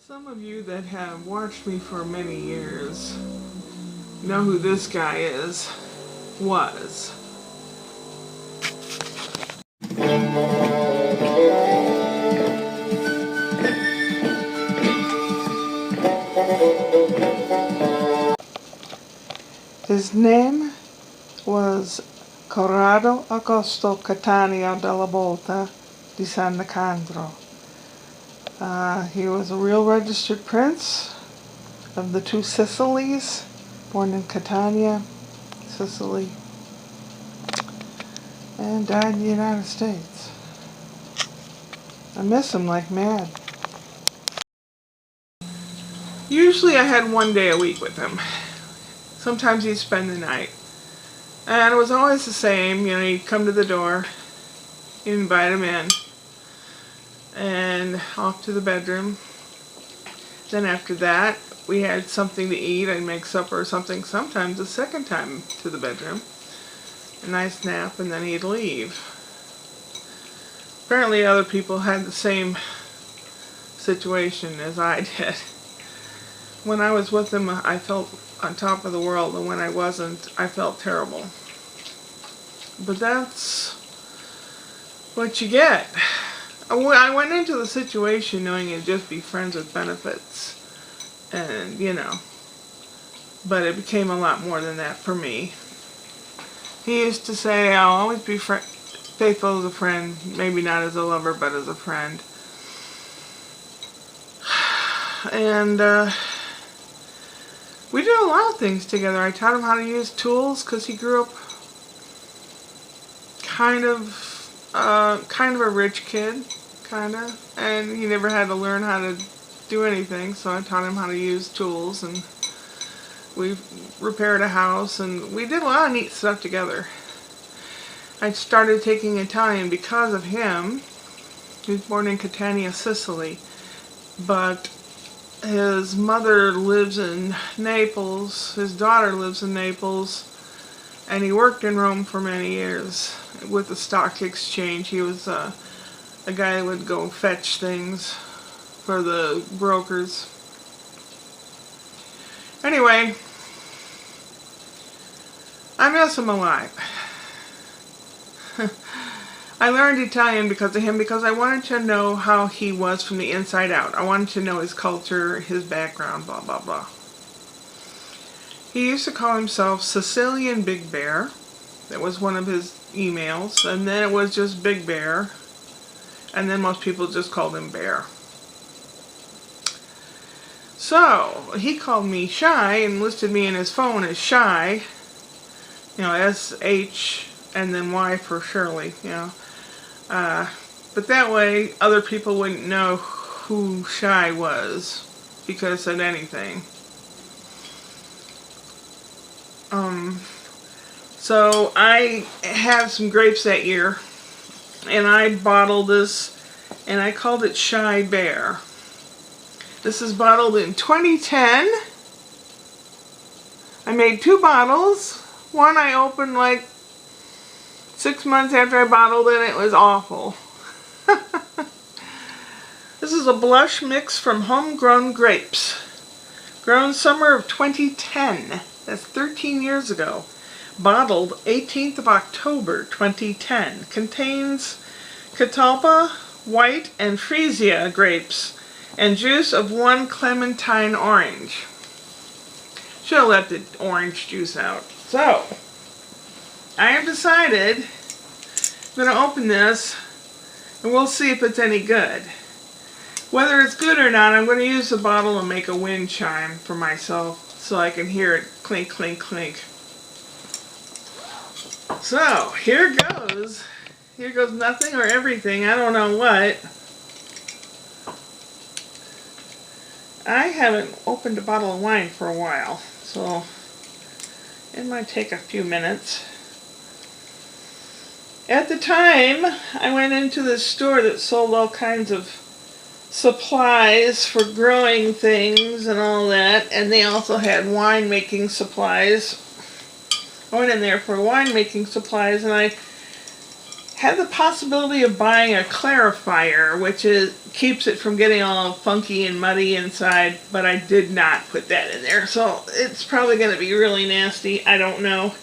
Some of you that have watched me for many years know who this guy was. His name was Corrado Augusto Cattaneo della Volta di San Nicandro. He was a real registered prince of the two Sicilies, born in Catania, Sicily, and died in the United States. I miss him like mad. Usually I had one day a week with him. Sometimes he'd spend the night. And it was always the same, he'd come to the door, you'd invite him in, and off to the bedroom. Then after that, we had something to eat. I'd make supper or something, sometimes a second time to the bedroom. A nice nap, and then he'd leave. Apparently other people had the same situation as I did. When I was with him, I felt on top of the world, and when I wasn't, I felt terrible. But that's what you get. I went into the situation knowing it'd just be friends with benefits, and but it became a lot more than that for me. He used to say, I'll always be faithful as a friend, maybe not as a lover, but as a friend. And we did a lot of things together. I taught him how to use tools because he grew up kind of a rich kid, and he never had to learn how to do anything, so I taught him how to use tools, and we repaired a house, and we did a lot of neat stuff together. I started taking Italian because of him. He was born in Catania, Sicily, but his mother lives in Naples, his daughter lives in Naples, and he worked in Rome for many years with the stock exchange. He was a guy that would go fetch things for the brokers. Anyway, I miss him alive. I learned Italian because of him, because I wanted to know how he was from the inside out. I wanted to know his culture, his background, blah, blah, blah. He used to call himself Sicilian Big Bear. That was one of his emails. And then it was just Big Bear. And then most people just called him Bear. So, he called me Shy and listed me in his phone as Shy. S-H and then Y for Shirley, But that way, other people wouldn't know who Shy was because it said anything. So I had some grapes that year, and I bottled this, and I called it Shy Bear. This is bottled in 2010. I made 2 bottles. One I opened like 6 months after I bottled it, and it was awful. This is a blush mix from homegrown grapes. Grown summer of 2010. That's 13 years ago. Bottled 18th of October 2010. Contains Catalpa, white, and Freesia grapes, and juice of 1 clementine orange. Should have let the orange juice out. So, I have decided I'm going to open this, and we'll see if it's any good. Whether it's good or not, I'm going to use the bottle and make a wind chime for myself so I can hear it clink, clink, clink. So, here goes. Here goes nothing or everything. I don't know what. I haven't opened a bottle of wine for a while, so it might take a few minutes. At the time, I went into this store that sold all kinds of supplies for growing things and all that, and they also had wine-making supplies. I went in there for wine-making supplies, and I had the possibility of buying a clarifier, which keeps it from getting all funky and muddy inside, but I did not put that in there, so it's probably going to be really nasty. I don't know.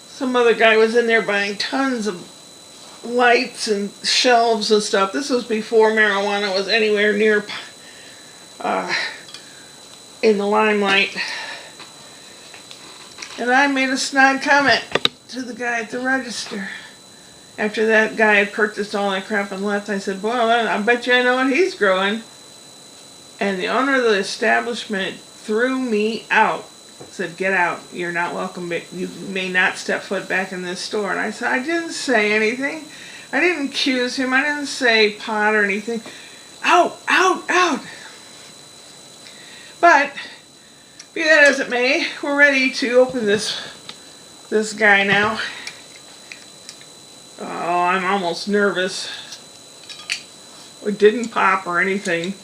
Some other guy was in there buying tons of lights and shelves and stuff. This was before marijuana was anywhere near in the limelight. And I made a snide comment to the guy at the register. After that guy had purchased all that crap and left, I said, well, I bet you I know what he's growing. And the owner of the establishment threw me out. Said, get out. You're not welcome. You may not step foot back in this store. And I said, I didn't say anything. I didn't accuse him. I didn't say pot or anything. Out, out, out. But, be that as it may, we're ready to open this guy now. Oh, I'm almost nervous. It didn't pop or anything.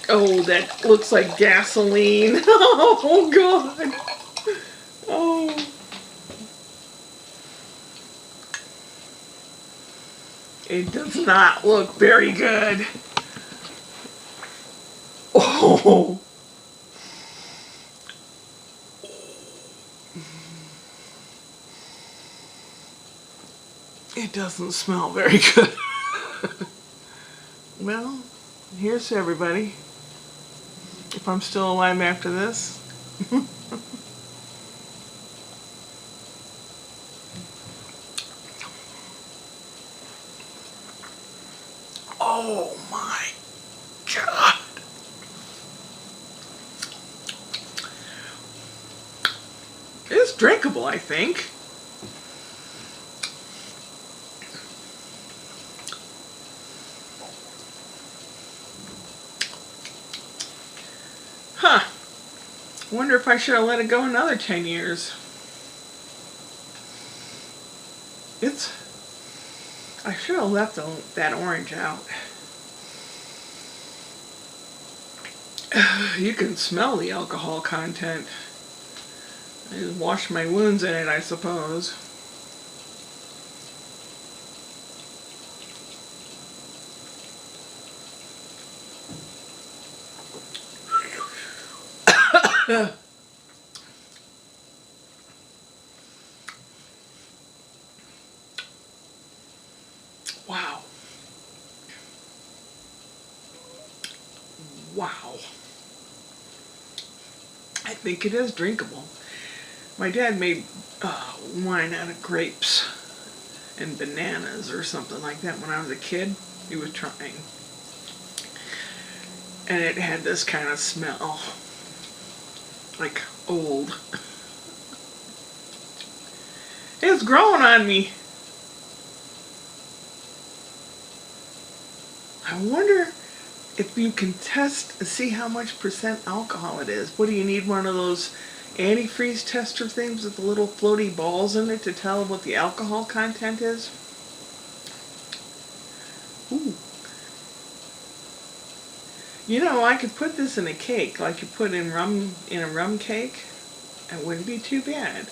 Oh, that looks like gasoline. Oh, God. Oh. It does not look very good. Oh. It doesn't smell very good. Well, here's to everybody. If I'm still alive after this. Oh my God. It's drinkable, I think. Huh. Wonder if I should have let it go another 10 years. I should have left that orange out. You can smell the alcohol content. I just washed my wounds in it, I suppose. Wow. Wow. I think it is drinkable. My dad made wine out of grapes and bananas or something like that when I was a kid. He was trying. And it had this kind of smell. Like old. It's growing on me. I wonder if you can test and see how much percent alcohol it is. What do you need, one of those antifreeze tester things with the little floaty balls in it to tell what the alcohol content is? Ooh. You know, I could put this in a cake like you put in a rum cake. It wouldn't be too bad.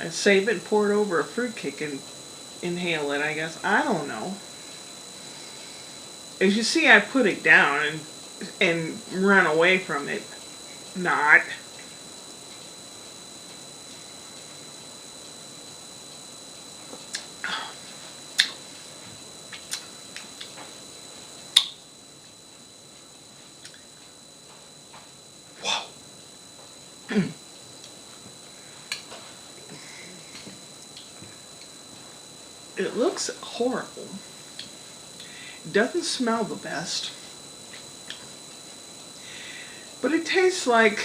I'd save it and pour it over a fruit cake and inhale it, I guess. I don't know. As you see, I put it down and run away from it. Not. Wow. It looks horrible. It doesn't smell the best. But it tastes like...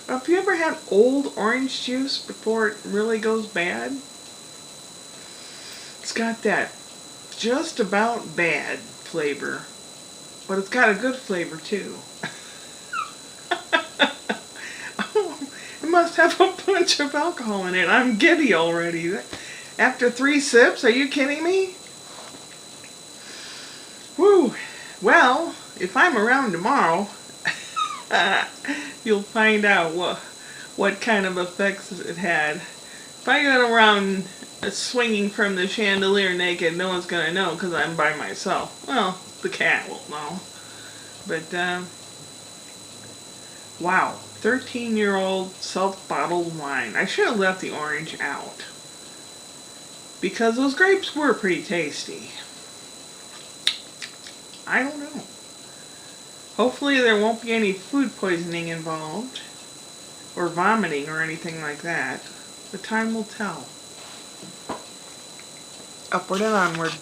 Have you ever had old orange juice before it really goes bad? It's got that just about bad flavor. But it's got a good flavor too. Oh, it must have a bunch of alcohol in it. I'm giddy already. After 3 sips? Are you kidding me? Whew. Well, if I'm around tomorrow, you'll find out what kind of effects it had. If I got around swinging from the chandelier naked, no one's going to know because I'm by myself. Well, the cat will know. But, wow. 13-year-old self-bottled wine. I should have left the orange out, because those grapes were pretty tasty. I don't know. Hopefully there won't be any food poisoning involved, or vomiting or anything like that. The time will tell. Upward and onward.